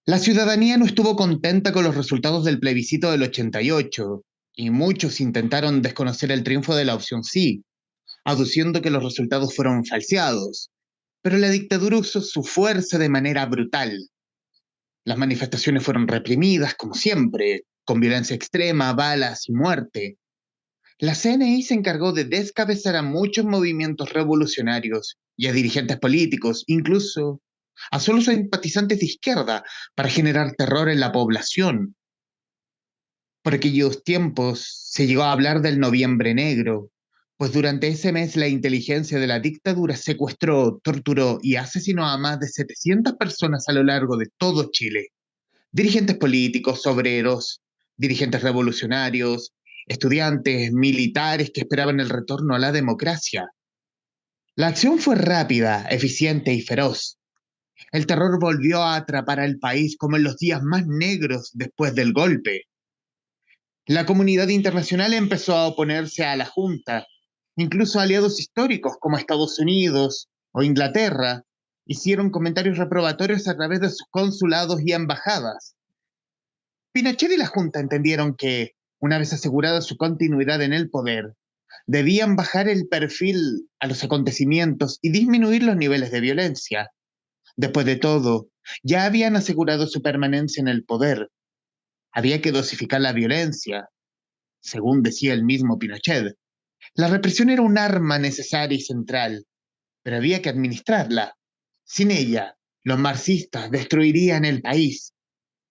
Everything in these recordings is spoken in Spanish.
La ciudadanía no estuvo contenta con los resultados del plebiscito del 88 y muchos intentaron desconocer el triunfo de la opción sí, aduciendo que los resultados fueron falseados. Pero la dictadura usó su fuerza de manera brutal. Las manifestaciones fueron reprimidas, como siempre, con violencia extrema, balas y muerte. La CNI se encargó de descabezar a muchos movimientos revolucionarios y a dirigentes políticos, incluso a solo simpatizantes de izquierda, para generar terror en la población. Por aquellos tiempos se llegó a hablar del Noviembre Negro, pues durante ese mes la inteligencia de la dictadura secuestró, torturó y asesinó a más de 700 personas a lo largo de todo Chile. Dirigentes políticos, obreros, dirigentes revolucionarios, estudiantes, militares que esperaban el retorno a la democracia. La acción fue rápida, eficiente y feroz. El terror volvió a atrapar al país como en los días más negros después del golpe. La comunidad internacional empezó a oponerse a la Junta. Incluso aliados históricos como Estados Unidos o Inglaterra hicieron comentarios reprobatorios a través de sus consulados y embajadas. Pinochet y la Junta entendieron que, una vez asegurada su continuidad en el poder, debían bajar el perfil a los acontecimientos y disminuir los niveles de violencia. Después de todo, ya habían asegurado su permanencia en el poder. Había que dosificar la violencia, según decía el mismo Pinochet. La represión era un arma necesaria y central, pero había que administrarla. Sin ella, los marxistas destruirían el país.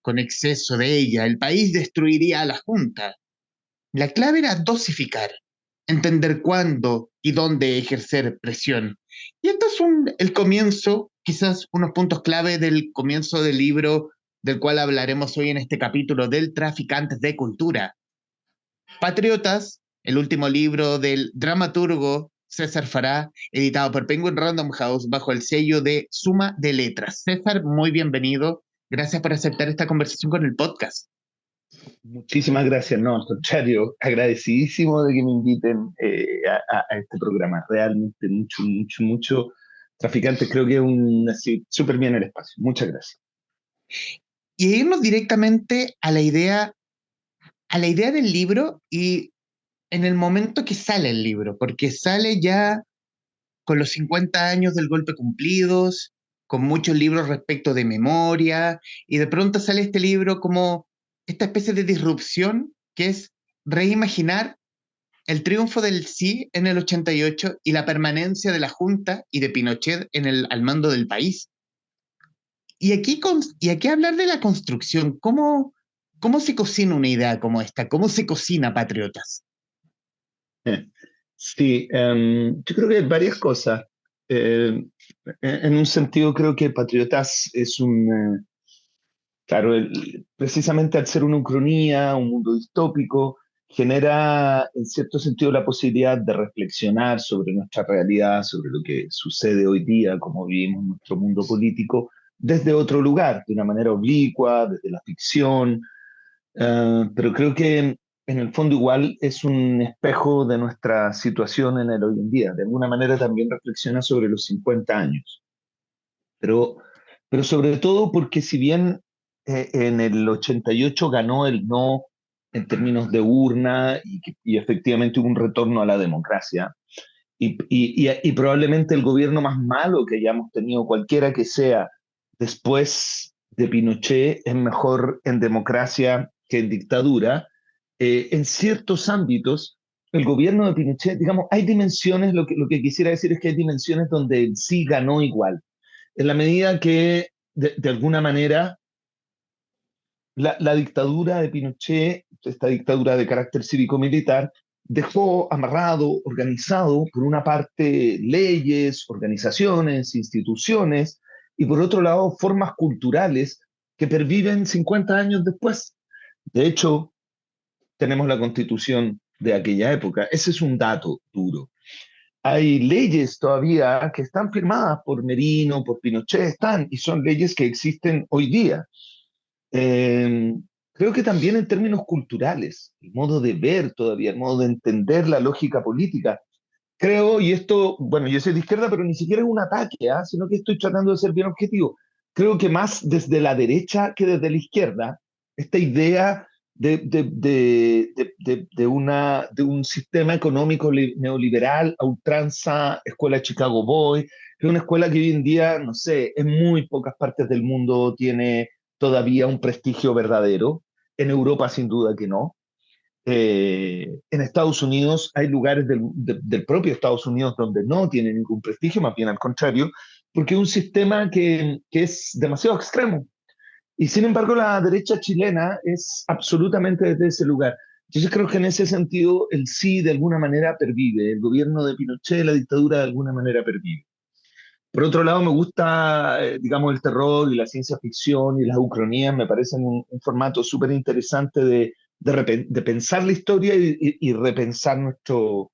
Con exceso de ella, el país destruiría a la Junta. La clave era dosificar, entender cuándo y dónde ejercer presión. Y esto es el comienzo, quizás unos puntos clave del comienzo del libro del cual hablaremos hoy en este capítulo del Traficantes de Cultura. Patriotas, el último libro del dramaturgo César Fará, editado por Penguin Random House bajo el sello de Suma de Letras. César, muy bienvenido. Gracias por aceptar esta conversación con el podcast. Muchísimas gracias, no, al contrario, agradecidísimo de que me inviten a este programa. Realmente mucho, mucho, mucho. Traficantes, creo que es así, súper bien el espacio. Muchas gracias. Y irnos directamente a la idea del libro y en el momento que sale el libro, porque sale ya con los 50 años del golpe cumplidos, con muchos libros respecto de memoria, y de pronto sale este libro como esta especie de disrupción que es reimaginar el triunfo del sí en el 88 y la permanencia de la Junta y de Pinochet al mando del país. Y aquí hablar de la construcción, ¿cómo se cocina una idea como esta? ¿Cómo se cocina Patriotas? Sí, yo creo que hay varias cosas. Eh, en un sentido, creo que Patriotas es claro, precisamente al ser una ucronía, un mundo distópico, genera en cierto sentido la posibilidad de reflexionar sobre nuestra realidad, sobre lo que sucede hoy día, cómo vivimos nuestro mundo político, desde otro lugar, de una manera oblicua, desde la ficción, pero creo que en el fondo igual es un espejo de nuestra situación en el hoy en día. De alguna manera también reflexiona sobre los 50 años, pero, pero sobre todo porque si bien en el 88 ganó el no en términos de urna y efectivamente hubo un retorno a la democracia, y probablemente el gobierno más malo que hayamos tenido, cualquiera que sea, después de Pinochet, es mejor en democracia que en dictadura. En ciertos ámbitos, el gobierno de Pinochet, digamos, hay dimensiones, lo que quisiera decir es que hay dimensiones donde él sí ganó igual, en la medida que, de alguna manera, la dictadura de Pinochet, esta dictadura de carácter cívico-militar, dejó amarrado, organizado, por una parte, leyes, organizaciones, instituciones, y por otro lado, formas culturales que perviven 50 años después. De hecho, tenemos la constitución de aquella época. Ese es un dato duro. Hay leyes todavía que están firmadas por Merino, por Pinochet, están, y son leyes que existen hoy día. Eh, Creo que también en términos culturales, el modo de ver todavía, el modo de entender la lógica política. Creo, y esto, bueno, yo soy de izquierda, pero ni siquiera es un ataque, ¿ah? Sino que estoy tratando de ser bien objetivo. creo que más desde la derecha que desde la izquierda, esta idea de un sistema económico neoliberal a ultranza, escuela Chicago Boy, que es una escuela que hoy en día, no sé, en muy pocas partes del mundo tiene todavía un prestigio verdadero. En Europa sin duda que no. En Estados Unidos hay lugares del propio Estados Unidos donde no tiene ningún prestigio, más bien al contrario, porque es un sistema que es demasiado extremo. Y sin embargo, la derecha chilena es absolutamente desde ese lugar. Entonces creo que en ese sentido el sí de alguna manera pervive, el gobierno de Pinochet, la dictadura de alguna manera pervive. Por otro lado, me gusta, digamos, el terror y la ciencia ficción y las ucronías, me parecen un formato súper interesante de pensar la historia y repensar nuestro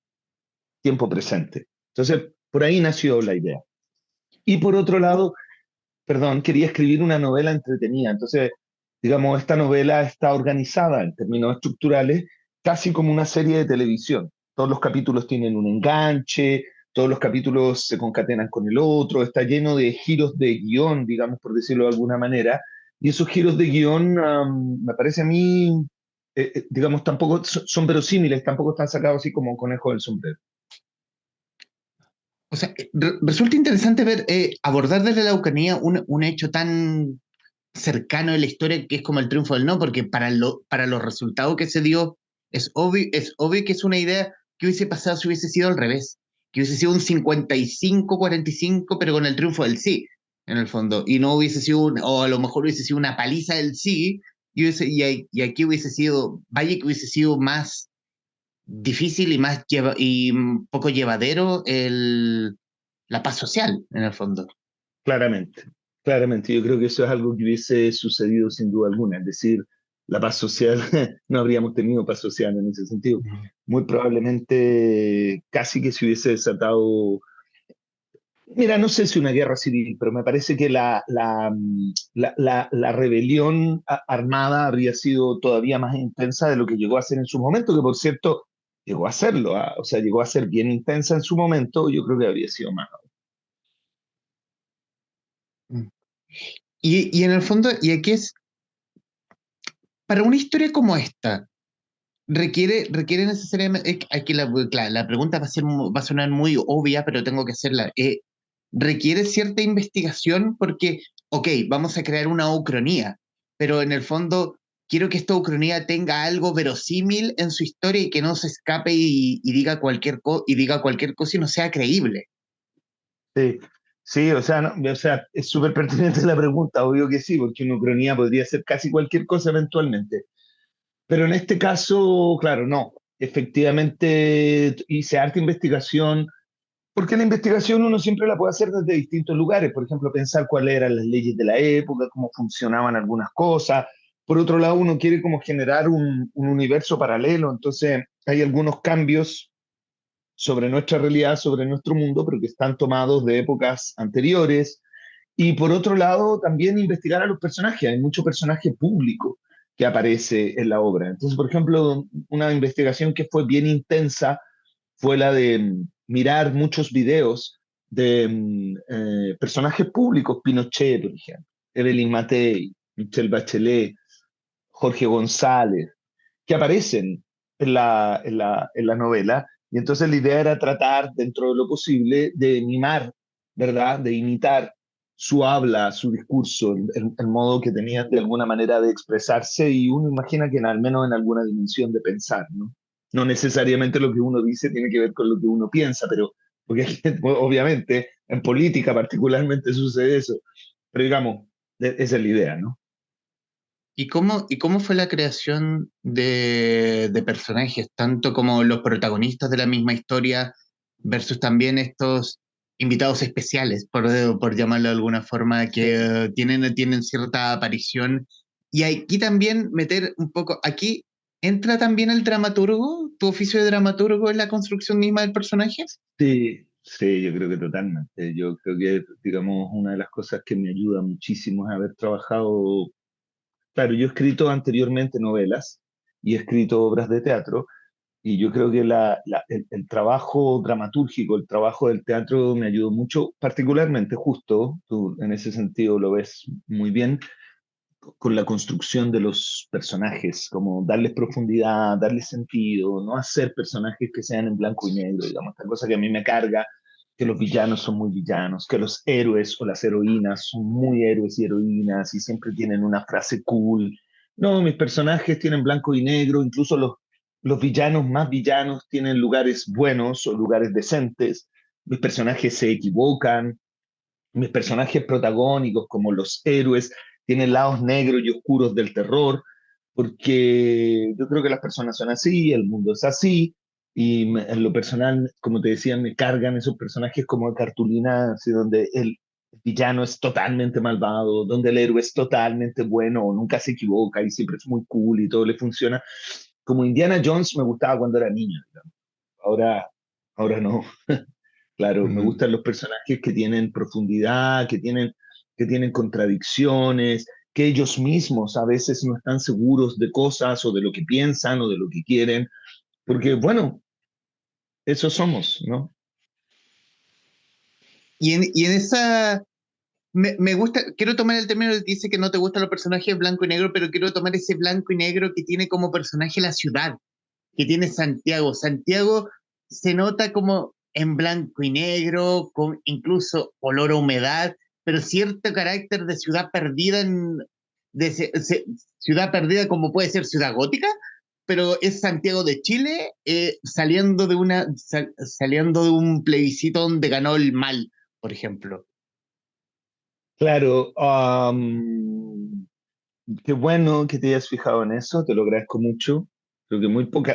tiempo presente. Entonces, por ahí nació la idea. Y por otro lado, perdón, quería escribir una novela entretenida. Entonces, digamos, esta novela está organizada en términos estructurales casi como una serie de televisión. Todos los capítulos tienen un enganche, todos los capítulos se concatenan con el otro, está lleno de giros de guión, digamos, por decirlo de alguna manera. Y esos giros de guión, me parece a mí, digamos, tampoco son verosímiles, tampoco están sacados así como conejo del sombrero. O sea, resulta interesante ver, abordar desde la Araucanía un hecho tan cercano a la historia que es como el triunfo del no, porque para los resultados que se dio, es obvio que es una idea que hubiese pasado si hubiese sido al revés, que hubiese sido un 55-45, pero con el triunfo del sí, en el fondo, y no hubiese sido, o a lo mejor hubiese sido una paliza del sí, y aquí hubiese sido, vaya que hubiese sido más difícil y y poco llevadero la paz social, en el fondo. Claramente, claramente. Yo creo que eso es algo que hubiese sucedido sin duda alguna. Es decir, la paz social, no habríamos tenido paz social en ese sentido. Ujú. Muy probablemente casi que se hubiese desatado, mira, no sé si una guerra civil, pero me parece que la rebelión armada habría sido todavía más intensa de lo que llegó a ser en su momento, que por cierto, llegó a serlo, o sea, llegó a ser bien intensa en su momento, yo creo que habría sido más. Mm. Y en el fondo, y aquí es, para una historia como esta, requiere necesariamente, aquí claro, la pregunta va a sonar muy obvia, pero tengo que hacerla. Requiere cierta investigación porque, ok, vamos a crear una ucronía, pero en el fondo quiero que esta ucronía tenga algo verosímil en su historia y que no se escape y diga y diga cualquier cosa y no sea creíble. Sí, sí, o sea, o sea, es súper pertinente la pregunta, obvio que sí, porque una ucronía podría ser casi cualquier cosa eventualmente. Pero en este caso, claro, no. Efectivamente, hice harta investigación, porque la investigación uno siempre la puede hacer desde distintos lugares. Por ejemplo, pensar cuáles eran las leyes de la época, cómo funcionaban algunas cosas. Por otro lado, uno quiere como generar un universo paralelo, entonces hay algunos cambios sobre nuestra realidad, sobre nuestro mundo, pero que están tomados de épocas anteriores. Y por otro lado, también investigar a los personajes. Hay mucho personaje público que aparece en la obra. Entonces, por ejemplo, una investigación que fue bien intensa fue la de mirar muchos videos de personajes públicos, Pinochet, por ejemplo, Evelyn Matei, Michelle Bachelet, Jorge González, que aparecen en la novela. Y entonces la idea era tratar, dentro de lo posible, de mimar, ¿verdad? De imitar su habla, su discurso, el modo que tenían de alguna manera de expresarse y uno imagina que al menos en alguna dimensión de pensar, ¿no? No necesariamente lo que uno dice tiene que ver con lo que uno piensa, pero porque obviamente en política particularmente sucede eso, pero digamos, esa es la idea, ¿no? Y cómo fue la creación de personajes, tanto como los protagonistas de la misma historia versus también estos invitados especiales, por llamarlo de alguna forma, que Sí. tienen cierta aparición? Y aquí también meter un poco, aquí entra también el dramaturgo, tu oficio de dramaturgo en la construcción misma del personaje. Sí, sí, yo creo que totalmente. Yo creo que, digamos, una de las cosas que me ayuda muchísimo es haber trabajado, claro, yo he escrito anteriormente novelas y he escrito obras de teatro, Y yo creo que el trabajo dramatúrgico, el trabajo del teatro me ayudó mucho, particularmente justo, tú en ese sentido lo ves muy bien, con la construcción de los personajes, como darles profundidad, darles sentido, no hacer personajes que sean en blanco y negro, digamos, esta cosa que a mí me carga, que los villanos son muy villanos, que los héroes o las heroínas son muy héroes y heroínas y siempre tienen una frase cool. No, mis personajes tienen blanco y negro, incluso los villanos más villanos tienen lugares buenos o lugares decentes. Mis personajes se equivocan, mis personajes protagónicos, como los héroes, tienen lados negros y oscuros del terror, porque yo creo que las personas son así, el mundo es así, y en lo personal, como te decía, me cargan esos personajes como de cartulina, así donde el villano es totalmente malvado, donde el héroe es totalmente bueno, nunca se equivoca y siempre es muy cool y todo le funciona. Como Indiana Jones me gustaba cuando era niño, digamos. Ahora, ahora no. Claro, me Mm. gustan los personajes que tienen profundidad, que tienen contradicciones, que ellos mismos a veces no están seguros de cosas o de lo que piensan o de lo que quieren, porque bueno, eso somos, ¿no? Y en esa, me gusta, quiero tomar el término que dice que no te gustan los personajes blanco y negro, pero quiero tomar ese blanco y negro que tiene como personaje la ciudad, que tiene Santiago. Santiago se nota como en blanco y negro, con incluso olor a humedad, pero cierto carácter de ciudad perdida ciudad perdida como puede ser ciudad gótica, pero es Santiago de Chile, saliendo de un plebiscito donde ganó el mal, por ejemplo. Claro, qué bueno que te hayas fijado en eso, te lo agradezco mucho. Creo que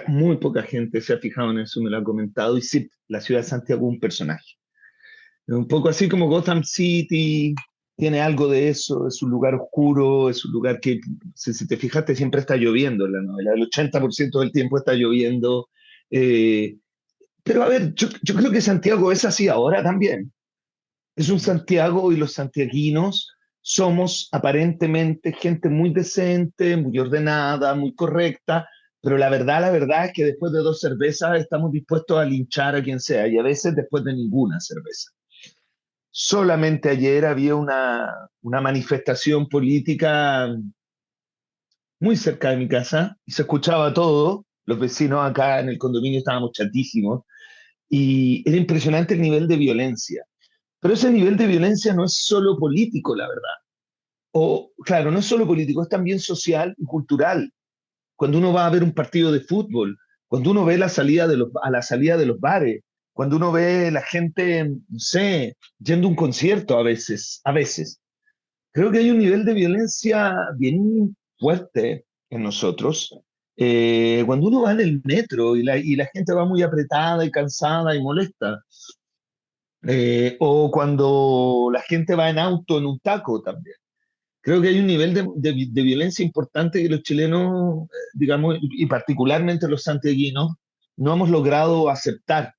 muy poca gente se ha fijado en eso, me lo ha comentado. Y sí, la ciudad de Santiago es un personaje. Un poco así como Gotham City, tiene algo de eso, es un lugar oscuro, es un lugar que, si te fijaste, siempre está lloviendo en la novela, el 80% del tiempo está lloviendo. eh, pero a ver, yo creo que Santiago es así ahora también. Es un Santiago y los santiaguinos somos aparentemente gente muy decente, muy ordenada, muy correcta, pero la verdad es que después de 2 cervezas estamos dispuestos a linchar a quien sea y a veces después de ninguna cerveza. Solamente ayer había una manifestación política muy cerca de mi casa y se escuchaba todo. Los vecinos acá en el condominio estábamos chatísimos y era impresionante el nivel de violencia. Pero ese nivel de violencia no es solo político, la verdad. O, claro, no es solo político, es también social y cultural. Cuando uno va a ver un partido de fútbol, cuando uno ve a la salida de los bares, cuando uno ve la gente, no sé, yendo a un concierto a veces. Creo que hay un nivel de violencia bien fuerte en nosotros. Cuando uno va en el metro y la gente va muy apretada y cansada y molesta, o cuando la gente va en auto en un taco también. Creo que hay un nivel de violencia importante que los chilenos, digamos, y particularmente los santiaguinos, no hemos logrado aceptar,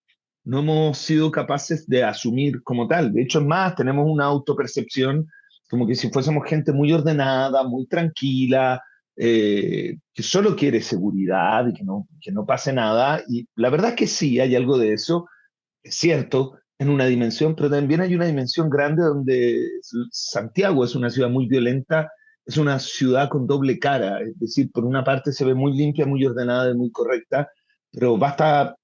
no hemos sido capaces de asumir como tal. De hecho, es más, tenemos una autopercepción como que si fuésemos gente muy ordenada, muy tranquila, que solo quiere seguridad y que no pase nada. Y la verdad es que sí, hay algo de eso, es cierto, en una dimensión, pero también hay una dimensión grande donde Santiago es una ciudad muy violenta, es una ciudad con doble cara, es decir, por una parte se ve muy limpia, muy ordenada y muy correcta, pero basta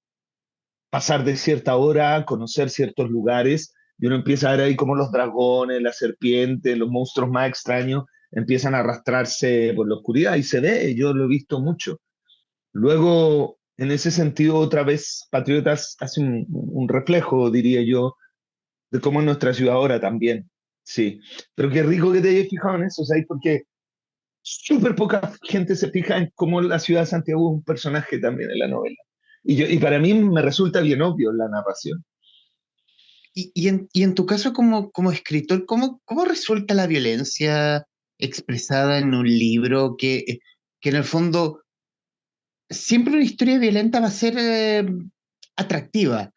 pasar de cierta hora, conocer ciertos lugares, y uno empieza a ver ahí como los dragones, las serpientes, los monstruos más extraños empiezan a arrastrarse por la oscuridad y se ve, yo lo he visto mucho. Luego, en ese sentido, otra vez, Patriotas hace un reflejo, diría yo, de cómo es nuestra ciudad ahora también. Sí, pero qué rico que te hayas fijado en eso, ¿sabes? Porque súper poca gente se fija en cómo la ciudad de Santiago es un personaje también en la novela. Y para mí me resulta bien obvio la narración. Y en tu caso como escritor, ¿cómo resulta la violencia expresada en un libro que en el fondo siempre una historia violenta va a ser atractiva,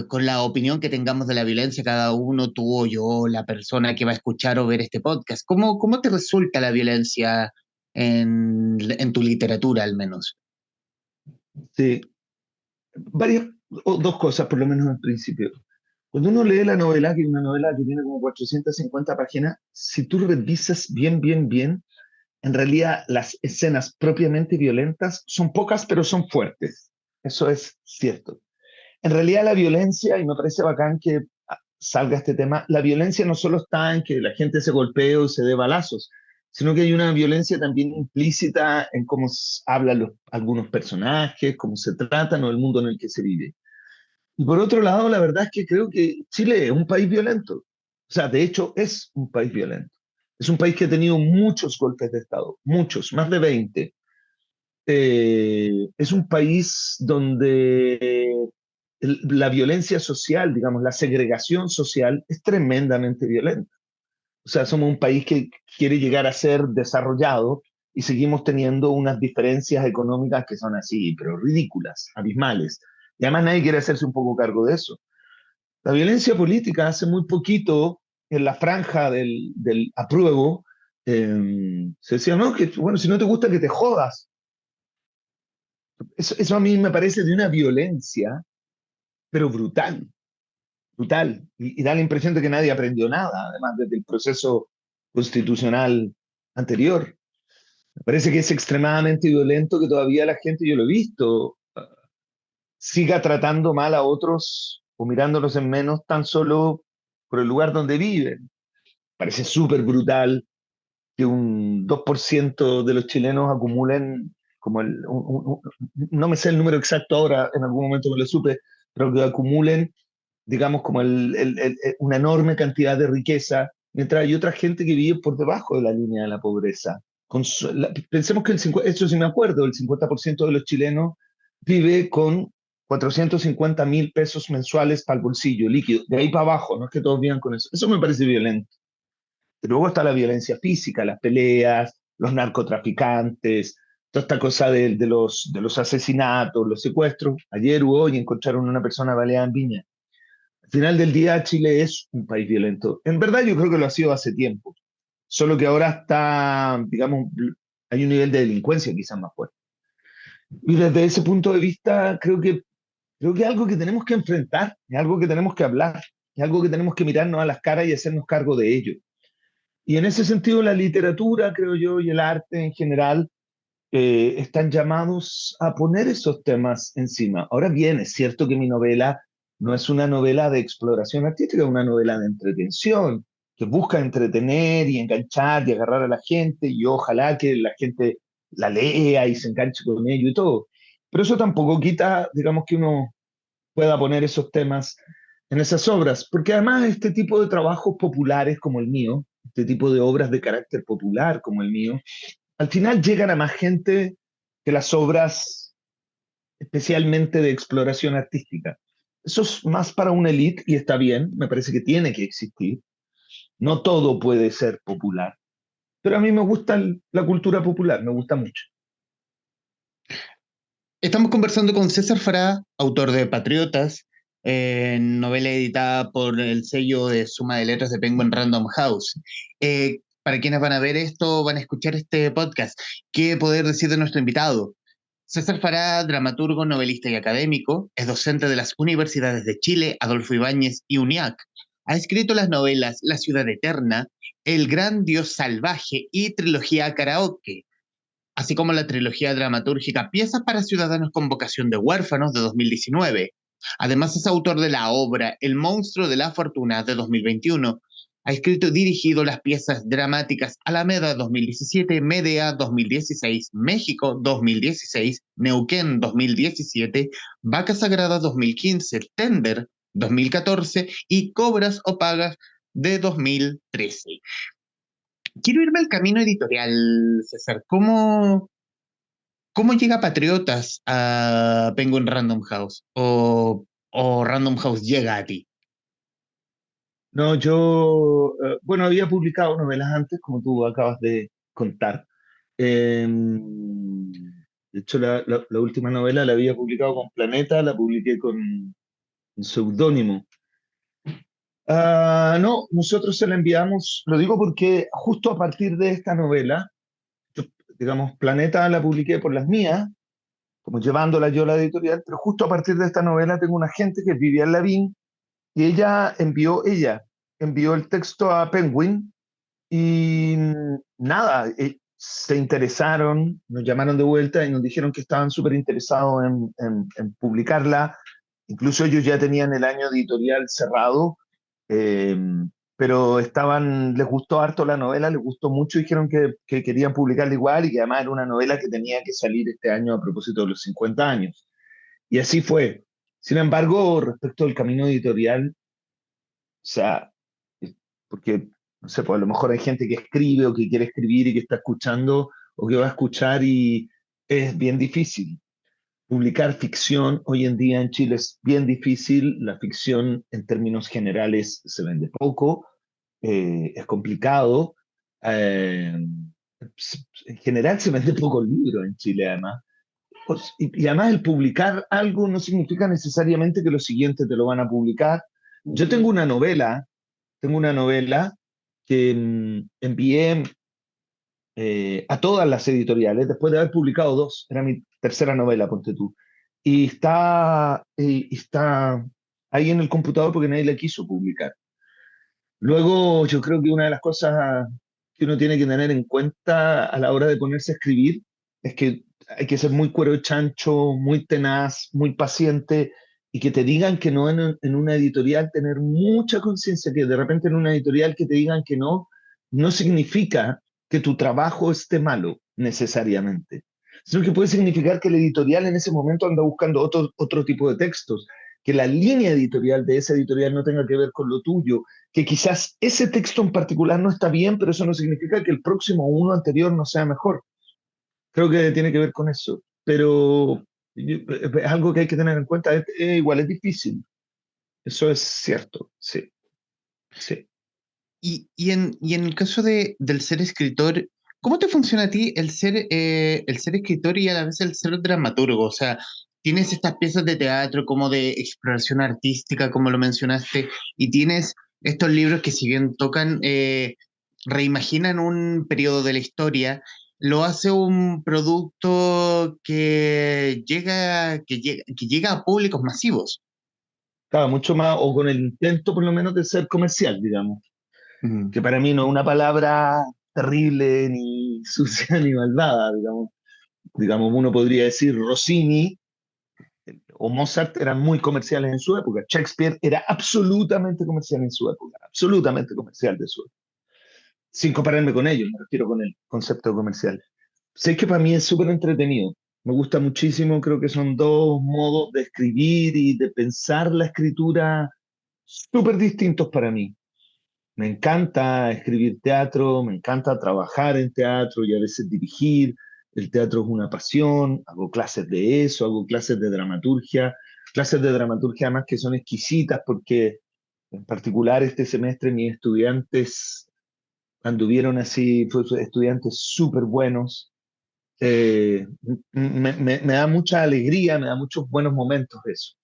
con la opinión que tengamos de la violencia, cada uno, tú o yo, la persona que va a escuchar o ver este podcast? ¿Cómo te resulta la violencia en tu literatura, al menos? Sí, varias, o dos cosas por lo menos al principio. Cuando uno lee la novela, que es una novela que tiene como 450 páginas, si tú revisas bien, en realidad las escenas propiamente violentas son pocas, pero son fuertes. Eso es cierto. En realidad la violencia, y me parece bacán que salga este tema, la violencia no solo está en que la gente se golpee o se dé balazos, sino que hay una violencia también implícita en cómo hablan algunos personajes, cómo se tratan o el mundo en el que se vive. Y por otro lado, la verdad es que creo que Chile es un país violento. O sea, de hecho, es un país violento. Es un país que ha tenido muchos golpes de Estado, muchos, más de 20. Es un país donde la violencia social, digamos, la segregación social es tremendamente violenta. O sea, somos un país que quiere llegar a ser desarrollado y seguimos teniendo unas diferencias económicas que son así, pero ridículas, abismales. Y además nadie quiere hacerse un poco cargo de eso. La violencia política hace muy poquito, en la franja del apruebo, se decía, no, que bueno, si no te gusta que te jodas. Eso a mí me parece de una violencia, pero brutal, brutal. Y da la impresión de que nadie aprendió nada, además desde el proceso constitucional anterior. Me parece que es extremadamente violento que todavía la gente, yo lo he visto, siga tratando mal a otros o mirándolos en menos tan solo por el lugar donde viven. Parece súper brutal que un 2% de los chilenos acumulen como no me sé el número exacto ahora, en algún momento me lo supe, pero que acumulen, digamos, como una enorme cantidad de riqueza, mientras hay otra gente que vive por debajo de la línea de la pobreza. Pensemos que eso sí me acuerdo, el 50% de los chilenos vive con 450.000 pesos mensuales para el bolsillo líquido, de ahí para abajo, no es que todos vivan con eso. Eso me parece violento. Luego está la violencia física, las peleas, los narcotraficantes, toda esta cosa de los asesinatos, los secuestros. Ayer o hoy encontraron una persona baleada en Viña. Al final del día, Chile es un país violento. En verdad, yo creo que lo ha sido hace tiempo. Solo que ahora está, digamos, hay un nivel de delincuencia quizás más fuerte. Y desde ese punto de vista, creo que es algo que tenemos que enfrentar, es algo que tenemos que hablar, es algo que tenemos que mirarnos a las caras y hacernos cargo de ello. Y en ese sentido, la literatura, creo yo, y el arte en general están llamados a poner esos temas encima. Ahora bien, es cierto que mi novela no es una novela de exploración artística, es una novela de entretención, que busca entretener y enganchar y agarrar a la gente, y ojalá que la gente la lea y se enganche con ello y todo. Pero eso tampoco quita, digamos, que uno pueda poner esos temas en esas obras, porque además este tipo de trabajos populares como el mío, este tipo de obras de carácter popular como el mío, al final llegan a más gente que las obras especialmente de exploración artística. Eso es más para una élite y está bien, me parece que tiene que existir. No todo puede ser popular, pero a mí me gusta la cultura popular, me gusta mucho. Estamos conversando con César Fará, autor de Patriotas, novela editada por el sello de Suma de Letras de Penguin Random House. Para quienes van a ver esto, van a escuchar este podcast, ¿qué poder decir de nuestro invitado? César Fará, dramaturgo, novelista y académico, es docente de las universidades de Chile, Adolfo Ibáñez y UNIAC. Ha escrito las novelas La ciudad eterna, El gran dios salvaje y Trilogía Karaoke, así como la trilogía dramatúrgica Piezas para Ciudadanos con Vocación de Huérfanos de 2019. Además es autor de la obra El monstruo de la fortuna de 2021. Ha escrito y dirigido las piezas dramáticas Alameda 2017, Medea 2016, México 2016, Neuquén 2017, Vaca Sagrada 2015, Tender 2014 y Cobras o Pagas de 2013. Quiero irme al camino editorial, César. ¿Cómo llega Patriotas a Penguin Random House? ¿O Random House llega a ti? No, yo, bueno, había publicado novelas antes, como tú acabas de contar. Eh, de hecho, la última novela la había publicado con Planeta, la publiqué con un seudónimo. No, nosotros se la enviamos, lo digo porque justo a partir de esta novela, yo, digamos, Planeta la publiqué por las mías, como llevándola yo a la editorial, pero justo a partir de esta novela tengo una gente que es Vivian Lavín, y ella envió el texto a Penguin y nada, se interesaron, nos llamaron de vuelta y nos dijeron que estaban súper interesados en publicarla. Incluso ellos ya tenían el año editorial cerrado, eh, pero les gustó harto la novela, les gustó mucho, dijeron que querían publicarla igual y que además era una novela que tenía que salir este año a propósito de los 50 años. Y así fue. Sin embargo, respecto al camino editorial, o sea, porque, no sé, pues a lo mejor hay gente que escribe o que quiere escribir y que está escuchando o que va a escuchar y es bien difícil. Publicar ficción hoy en día en Chile es bien difícil. La ficción en términos generales se vende poco, es complicado. eh, en general se vende poco libro en Chile además. Y además el publicar algo no significa necesariamente que los siguientes te lo van a publicar. Yo tengo una novela que envié a todas las editoriales después de haber publicado dos. Era mi tercera novela, ponte tú. Y está ahí en el computador porque nadie la quiso publicar. Luego, yo creo que una de las cosas que uno tiene que tener en cuenta a la hora de ponerse a escribir es que hay que ser muy cuero chancho, muy tenaz, muy paciente y que te digan que no en una editorial, tener mucha conciencia que de repente en una editorial que te digan que no, no significa que tu trabajo esté malo necesariamente, sino que puede significar que el editorial en ese momento anda buscando otro tipo de textos, que la línea editorial de esa editorial no tenga que ver con lo tuyo, que quizás ese texto en particular no está bien, pero eso no significa que el próximo uno anterior no sea mejor. Creo que tiene que ver con eso. Pero es algo que hay que tener en cuenta. Igual es difícil. Eso es cierto. Sí, sí. Y en el caso del ser escritor, ¿cómo te funciona a ti el ser escritor y a la vez el ser dramaturgo? O sea, tienes estas piezas de teatro como de exploración artística, como lo mencionaste, y tienes estos libros que si bien reimaginan un periodo de la historia, lo hace un producto que llega a públicos masivos. Claro, mucho más, o con el intento por lo menos de ser comercial, digamos. Mm. Que para mí no es una palabra terrible, ni sucia, ni malvada, digamos. Digamos, uno podría decir Rossini o Mozart eran muy comerciales en su época. Shakespeare era absolutamente comercial en su época, absolutamente comercial de su época. Sin compararme con ellos, me refiero con el concepto comercial. Sé que para mí es súper entretenido. Me gusta muchísimo, creo que son dos modos de escribir y de pensar la escritura súper distintos para mí. Me encanta escribir teatro, me encanta trabajar en teatro y a veces dirigir. El teatro es una pasión, hago clases de eso, hago clases de dramaturgia además que son exquisitas porque en particular este semestre mis estudiantes anduvieron así, estudiantes súper buenos. Me da mucha alegría, me da muchos buenos momentos eso.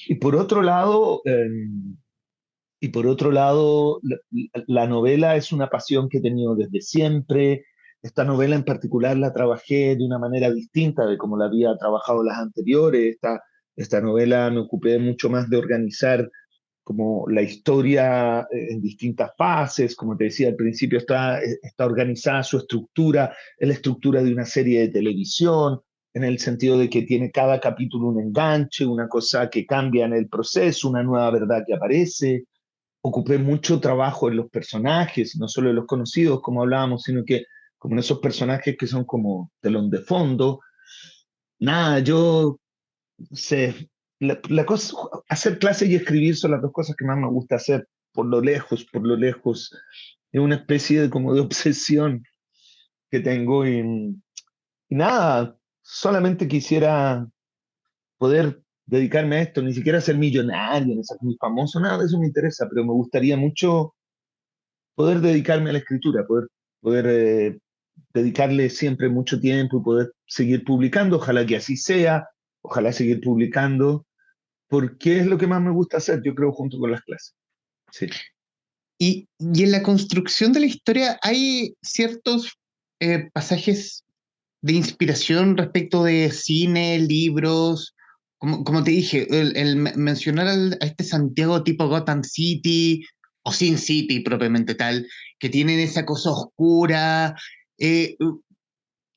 Y por otro lado, la novela es una pasión que he tenido desde siempre. Esta novela en particular la trabajé de una manera distinta de como la había trabajado las anteriores. Esta novela me ocupé mucho más de organizar como la historia en distintas fases, como te decía al principio, está organizada su estructura, es la estructura de una serie de televisión, en el sentido de que tiene cada capítulo un enganche, una cosa que cambia en el proceso, una nueva verdad que aparece. Ocupé mucho trabajo en los personajes, no solo en los conocidos, como hablábamos, sino que como en esos personajes que son como telón de fondo. Nada, yo sé, la cosa, hacer clase y escribir son las dos cosas que más me gusta hacer, por lo lejos. Es una especie de como de obsesión que tengo y nada, solamente quisiera poder dedicarme a esto, ni siquiera ser millonario, ni ser muy famoso, nada de eso me interesa, pero me gustaría mucho poder dedicarme a la escritura, poder dedicarle siempre mucho tiempo y poder seguir publicando, ojalá que así sea, ojalá seguir publicando porque es lo que más me gusta hacer, yo creo, junto con las clases. Sí. Y en la construcción de la historia hay ciertos pasajes de inspiración respecto de cine, libros. Como te dije, mencionar a este Santiago tipo Gotham City o Sin City propiamente tal, que tienen esa cosa oscura, eh,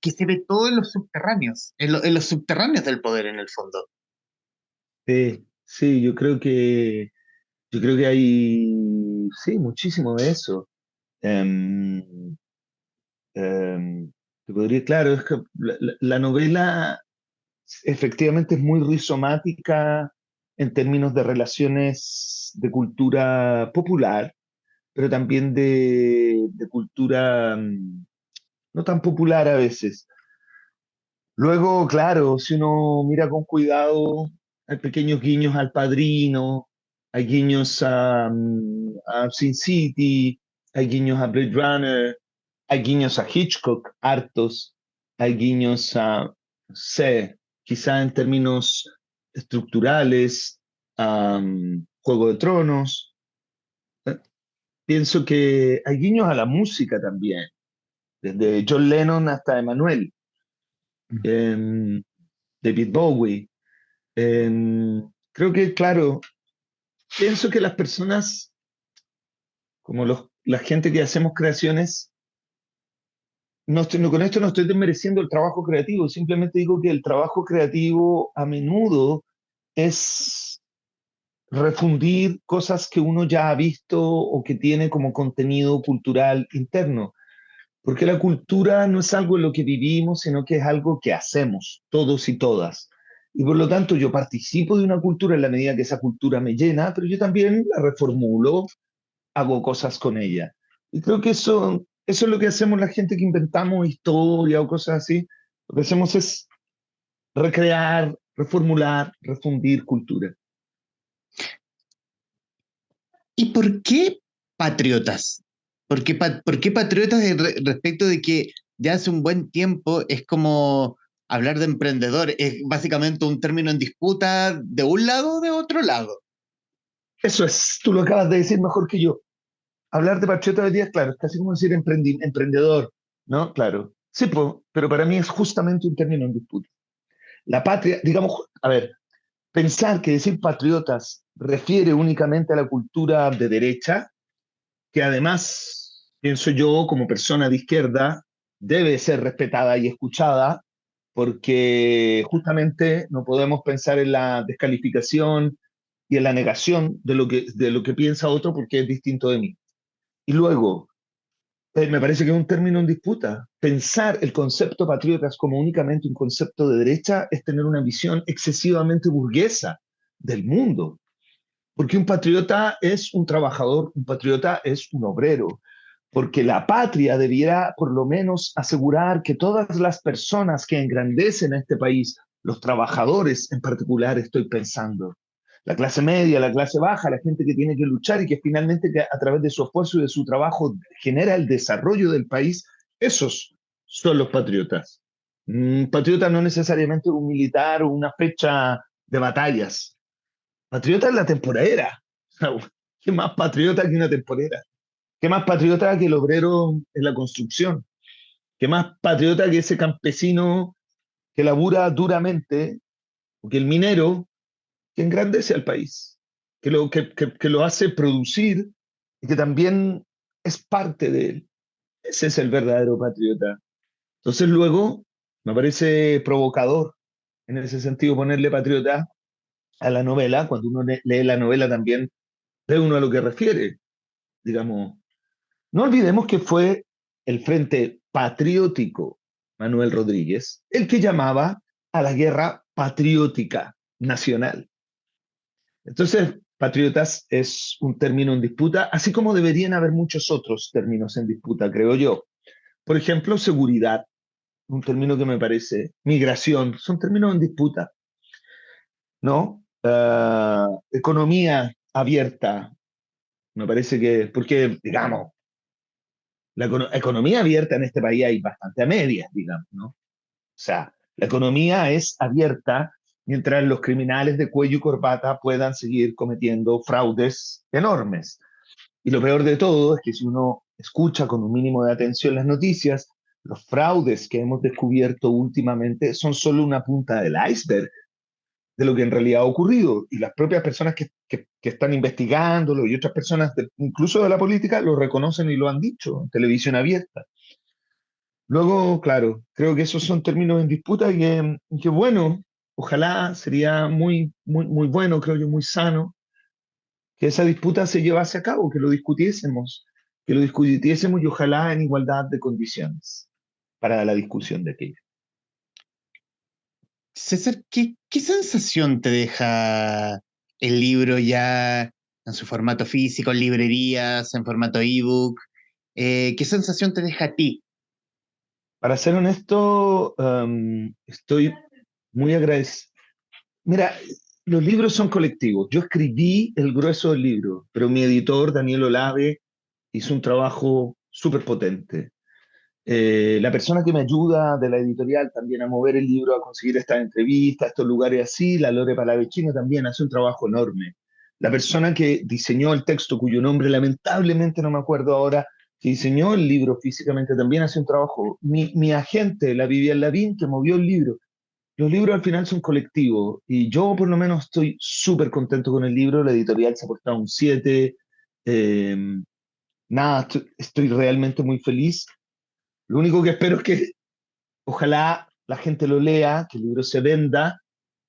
que se ve todo en los subterráneos, en los subterráneos del poder en el fondo. Sí, sí, yo creo que hay, sí, muchísimo de eso. Em, te podría, claro, es que la novela efectivamente es muy rizomática en términos de relaciones de cultura popular, pero también de cultura no tan popular a veces. Luego, claro, si uno mira con cuidado, hay pequeños guiños al Padrino, hay guiños a Sin City, hay guiños a Blade Runner, hay guiños a Hitchcock, hartos, hay guiños a, no sé, quizá en términos estructurales, a Juego de Tronos. Eh, Pienso que hay guiños a la música también, desde John Lennon hasta Emanuel, em, David Bowie. Creo que, claro, pienso que las personas, como la gente que hacemos creaciones, con esto no estoy desmereciendo el trabajo creativo, simplemente digo que el trabajo creativo a menudo es refundir cosas que uno ya ha visto o que tiene como contenido cultural interno, porque la cultura no es algo en lo que vivimos, sino que es algo que hacemos todos y todas. Y por lo tanto yo participo de una cultura en la medida que esa cultura me llena, pero yo también la reformulo, hago cosas con ella. Y creo que eso es lo que hacemos la gente que inventamos historia o cosas así. Lo que hacemos es recrear, reformular, refundir cultura. ¿Y por qué patriotas? Por qué patriotas respecto de que ya hace un buen tiempo es como hablar de emprendedor? Es básicamente un término en disputa de un lado o de otro lado. Eso es, tú lo acabas de decir mejor que yo. Hablar de patriota hoy día, claro, es casi como decir emprendedor, ¿no? Claro. Sí, pero para mí es justamente un término en disputa. La patria, digamos, a ver, pensar que decir patriotas refiere únicamente a la cultura de derecha, que además, pienso yo, como persona de izquierda, debe ser respetada y escuchada, porque justamente no podemos pensar en la descalificación y en la negación de lo que piensa otro porque es distinto de mí. Y luego, me parece que es un término en disputa. Pensar el concepto patriotas como únicamente un concepto de derecha es tener una visión excesivamente burguesa del mundo. Porque un patriota es un trabajador, un patriota es un obrero. Porque la patria debiera por lo menos asegurar que todas las personas que engrandecen a este país, los trabajadores en particular, estoy pensando, la clase media, la clase baja, la gente que tiene que luchar y que finalmente que a través de su esfuerzo y de su trabajo genera el desarrollo del país, esos son los patriotas. Patriota no necesariamente un militar o una fecha de batallas. Patriota es la temporera. ¿Qué más patriota que una temporera? ¿Qué más patriota que el obrero en la construcción? ¿Qué más patriota que ese campesino que labura duramente? O que el minero que engrandece al país, que lo hace producir y que también es parte de él. Ese es el verdadero patriota. Entonces luego me parece provocador en ese sentido ponerle patriota a la novela. Cuando uno lee la novela también ve uno a lo que refiere, digamos. No olvidemos que fue el Frente Patriótico Manuel Rodríguez el que llamaba a la guerra patriótica nacional. Entonces, patriotas es un término en disputa, así como deberían haber muchos otros términos en disputa, creo yo. Por ejemplo, seguridad, un término que me parece, migración, son términos en disputa, ¿no? Economía abierta, me parece que, porque, digamos, la economía abierta en este país hay bastante a medias, digamos, ¿no? O sea, la economía es abierta mientras los criminales de cuello y corbata puedan seguir cometiendo fraudes enormes. Y lo peor de todo es que si uno escucha con un mínimo de atención las noticias, los fraudes que hemos descubierto últimamente son solo una punta del iceberg de lo que en realidad ha ocurrido. Y las propias personas que están investigándolo y otras personas, incluso de la política, lo reconocen y lo han dicho en televisión abierta. Luego, claro, creo que esos son términos en disputa y que bueno, ojalá sería muy, muy, muy bueno, creo yo, muy sano que esa disputa se llevase a cabo, que lo discutiésemos y ojalá en igualdad de condiciones para la discusión de aquello. César, ¿qué sensación te deja el libro ya en su formato físico, en librerías, en formato ebook? ¿Qué sensación te deja a ti? Para ser honesto, estoy muy agradecido. Mira, los libros son colectivos. Yo escribí el grueso del libro, pero mi editor, Daniel Olave, hizo un trabajo súper potente. La persona que me ayuda de la editorial también a mover el libro, a conseguir estas entrevistas, estos lugares así, la Lore Palavecino también hace un trabajo enorme. La persona que diseñó el texto, cuyo nombre lamentablemente no me acuerdo ahora, que diseñó el libro físicamente también hace un trabajo. Mi agente, la Vivian Lavín, que movió el libro. Los libros al final son colectivos y yo por lo menos estoy súper contento con el libro. La editorial se ha portado un 7. eh, nada, estoy realmente muy feliz. Lo único que espero es que ojalá la gente lo lea, que el libro se venda,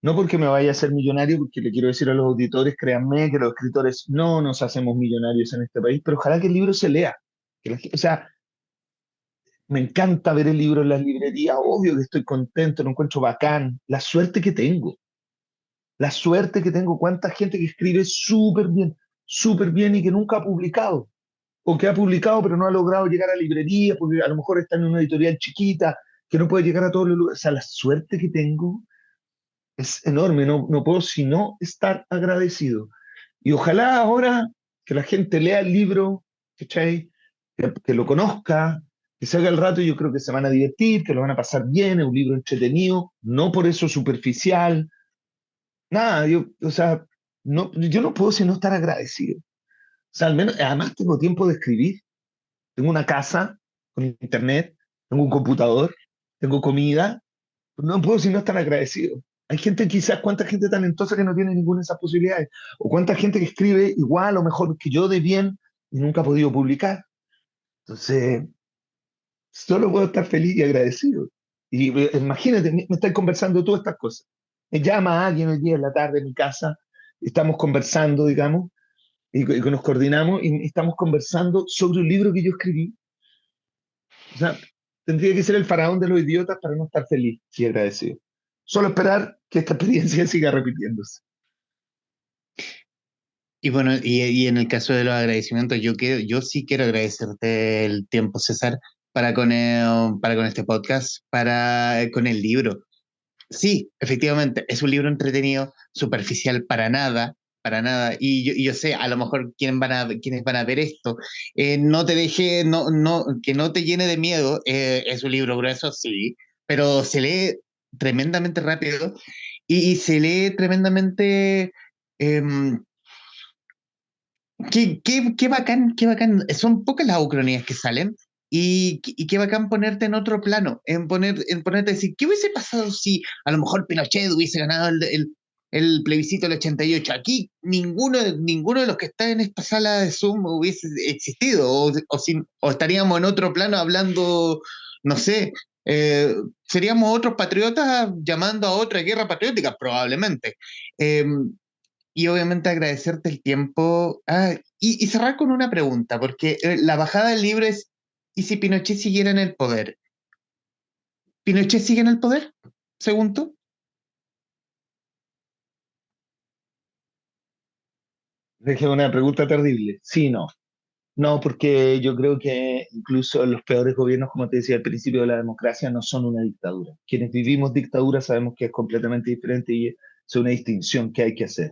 no porque me vaya a hacer millonario, porque le quiero decir a los auditores, créanme que los escritores no nos hacemos millonarios en este país, pero ojalá que el libro se lea. O sea, me encanta ver el libro en las librerías, obvio que estoy contento, lo encuentro bacán, la suerte que tengo, cuánta gente que escribe súper bien y que nunca ha publicado, o que ha publicado pero no ha logrado llegar a librería, porque a lo mejor está en una editorial chiquita, que no puede llegar a todos los lugares. O sea, la suerte que tengo es enorme, no puedo sino estar agradecido. Y ojalá ahora que la gente lea el libro, ¿cachai? Que lo conozca, que se haga el rato, yo creo que se van a divertir, que lo van a pasar bien, es un libro entretenido, no por eso superficial, nada, o sea, no, yo no puedo sino estar agradecido. O sea, al menos, además tengo tiempo de escribir, tengo una casa con internet, tengo un computador, tengo comida, no puedo sino estar agradecido. Hay gente, quizás, cuánta gente talentosa que no tiene ninguna de esas posibilidades, o cuánta gente que escribe igual o mejor que yo de bien y nunca ha podido publicar. Entonces, solo puedo estar feliz y agradecido. Y imagínate, me estás conversando todas estas cosas. Me llama alguien hoy día en la tarde en mi casa, estamos conversando, digamos, y que nos coordinamos y estamos conversando sobre un libro que yo escribí. O sea, tendría que ser el faraón de los idiotas para no estar feliz y agradecido. Solo esperar que esta experiencia siga repitiéndose. Y bueno, y en el caso de los agradecimientos, yo sí quiero agradecerte el tiempo, César, para con este podcast, con el libro. Sí, efectivamente, es un libro entretenido, superficial para nada, para nada. Y yo sé, a lo mejor quienes van a ver esto, no te deje, que no te llene de miedo. Es un libro grueso, sí, pero se lee tremendamente rápido y se lee tremendamente. em, qué bacán, qué bacán. Son pocas las ucronías que salen y qué bacán ponerte en otro plano, en ponerte a decir, ¿qué hubiese pasado si a lo mejor Pinochet hubiese ganado el plebiscito del 88? Aquí ninguno de los que está en esta sala de Zoom hubiese existido o estaríamos en otro plano hablando, no sé, seríamos otros patriotas llamando a otra guerra patriótica, probablemente. Y obviamente agradecerte el tiempo. Y cerrar con una pregunta, porque la bajada del libro es, ¿y si Pinochet siguiera en el poder? ¿Pinochet sigue en el poder, según tú? Es una pregunta terrible. Sí, no. No, porque yo creo que incluso los peores gobiernos, como te decía al principio, de la democracia no son una dictadura. Quienes vivimos dictadura sabemos que es completamente diferente y es una distinción que hay que hacer.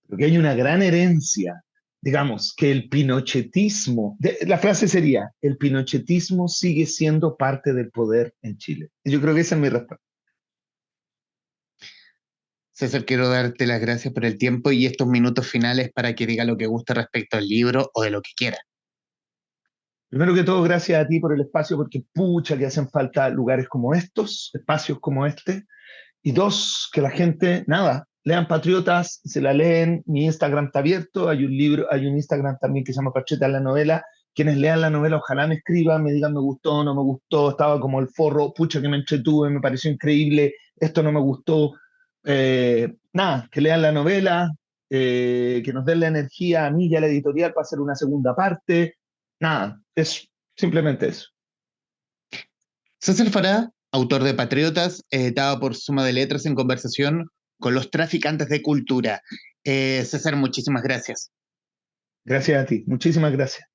Porque hay una gran herencia, digamos, que el pinochetismo, la frase sería, el pinochetismo sigue siendo parte del poder en Chile. Y yo creo que esa es mi respuesta. César, quiero darte las gracias por el tiempo y estos minutos finales para que diga lo que guste respecto al libro o de lo que quiera. Primero que todo, gracias a ti por el espacio, porque pucha que hacen falta lugares como estos, espacios como este. Y dos, que la gente, nada, lean Patriotas, se la leen, mi Instagram está abierto, hay un libro, hay un Instagram también que se llama Patriotas la novela. Quienes lean la novela, ojalá me escriban, me digan me gustó, no me gustó, estaba como el forro, pucha que me entretuve, me pareció increíble, esto no me gustó. Nada, que lean la novela, que nos den la energía a mí y a la editorial para hacer una segunda parte. Nada, es simplemente eso. César Fará, autor de Patriotas, editado por Suma de Letras en conversación con los traficantes de cultura. César, muchísimas gracias. Gracias a ti, muchísimas gracias.